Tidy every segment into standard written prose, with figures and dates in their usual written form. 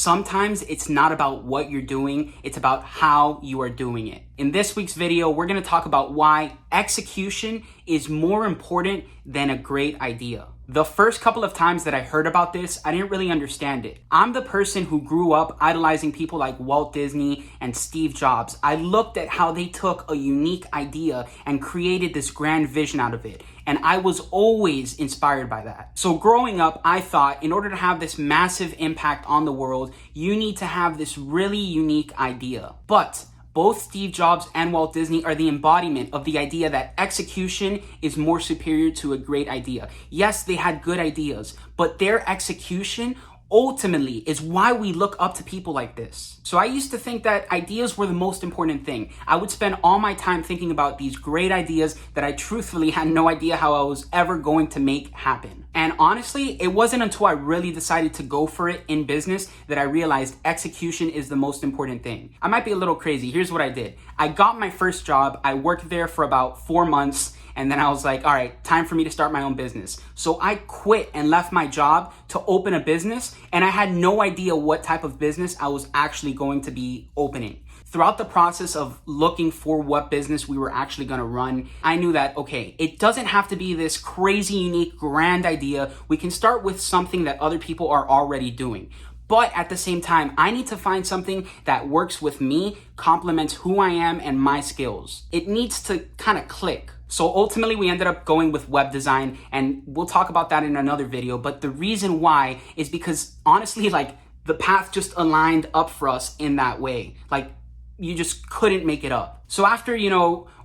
Sometimes it's not about what you're doing, it's about how you are doing it. In this week's video, we're gonna talk about why execution is more important than a great idea. The first couple of times that I heard about this, I didn't really understand it. I'm the person who grew up idolizing people like Walt Disney and Steve Jobs. I looked at how they took a unique idea and created this grand vision out of it. And I was always inspired by that. So growing up, I thought in order to have this massive impact on the world, you need to have this really unique idea. But both Steve Jobs and Walt Disney are the embodiment of the idea that execution is more superior to a great idea. Yes, they had good ideas, but their execution ultimately is why we look up to people like this. So I used to think that ideas were the most important thing. I would spend all my time thinking about these great ideas that I truthfully had no idea how I was ever going to make happen. And honestly, it wasn't until I really decided to go for it in business that I realized execution is the most important thing. I might be a little crazy. Here's what I did. I got my first job. I worked there for about 4 months. And then I was like, all right, time for me to start my own business. So I quit and left my job to open a business. And I had no idea what type of business I was actually going to be opening. Throughout the process of looking for what business we were actually going to run, I knew that, okay, it doesn't have to be this crazy, unique, grand idea. We can start with something that other people are already doing. But at the same time, I need to find something that works with me, complements who I am and my skills. It needs to kind of click. So ultimately, we ended up going with web design, and we'll talk about that in another video. But the reason why is because honestly, like, the path just aligned up for us in that way. Like, you just couldn't make it up. So after,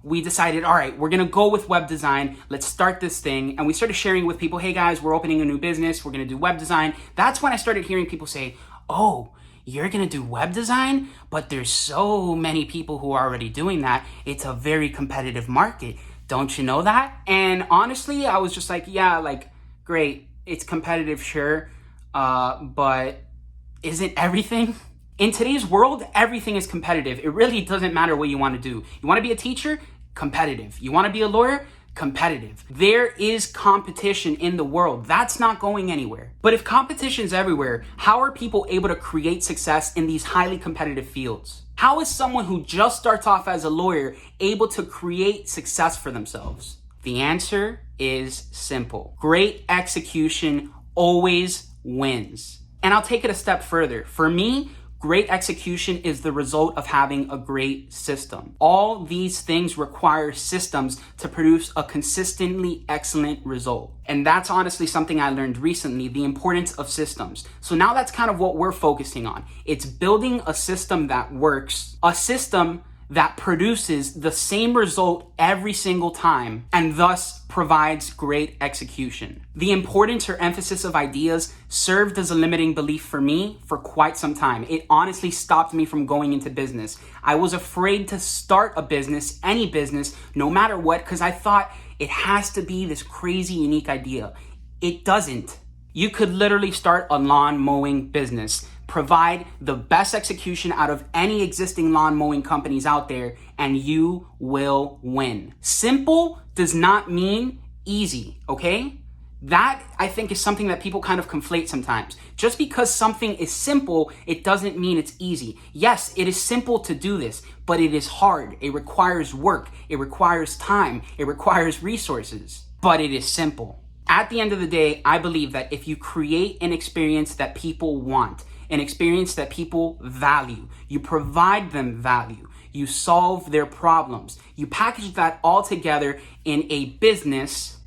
we decided, all right, we're gonna go with web design. Let's start this thing. And we started sharing with people, hey guys, we're opening a new business. We're gonna do web design. That's when I started hearing people say, oh, you're gonna do web design? But there's so many people who are already doing that. It's a very competitive market. Don't you know that? And honestly, I was just like, yeah, like, great. It's competitive, sure. But isn't everything? In today's world, everything is competitive. It really doesn't matter what you want to do. You want to be a teacher? Competitive. You want to be a lawyer? Competitive. There is competition in the world. That's not going anywhere. But if competition is everywhere, how are people able to create success in these highly competitive fields? How is someone who just starts off as a lawyer able to create success for themselves? The answer is simple. Great execution always wins. And I'll take it a step further. For me, great execution is the result of having a great system. All these things require systems to produce a consistently excellent result. And that's honestly something I learned recently, the importance of systems. So now that's kind of what we're focusing on. It's building a system that works, a system that produces the same result every single time and thus provides great execution. The importance or emphasis of ideas served as a limiting belief for me for quite some time. It honestly stopped me from going into business. I was afraid to start a business, any business, no matter what, because I thought it has to be this crazy, unique idea. It doesn't. You could literally start a lawn mowing business, provide the best execution out of any existing lawn mowing companies out there, and you will win. Simple does not mean easy, okay? That, I think, is something that people kind of conflate sometimes. Just because something is simple, it doesn't mean it's easy. Yes, it is simple to do this, but it is hard. It requires work. It requires time. It requires resources, but it is simple. At the end of the day, I believe that if you create an experience that people want, an experience that people value, you provide them value, you solve their problems, you package that all together in a business,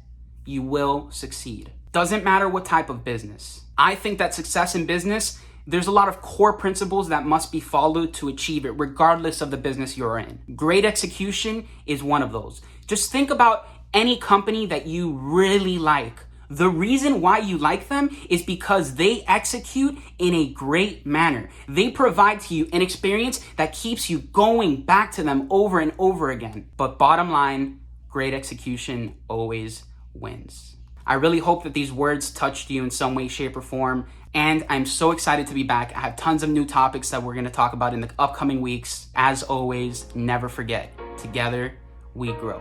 you will succeed. Doesn't matter what type of business. I think that success in business, there's a lot of core principles that must be followed to achieve it, regardless of the business you're in. Great execution is one of those. Just think about any company that you really like. The reason why you like them is because they execute in a great manner. They provide to you an experience that keeps you going back to them over and over again. But bottom line, great execution always wins. I really hope that these words touched you in some way, shape, or form. And I'm so excited to be back. I have tons of new topics that we're going to talk about in the upcoming weeks. As always, never forget, together we grow.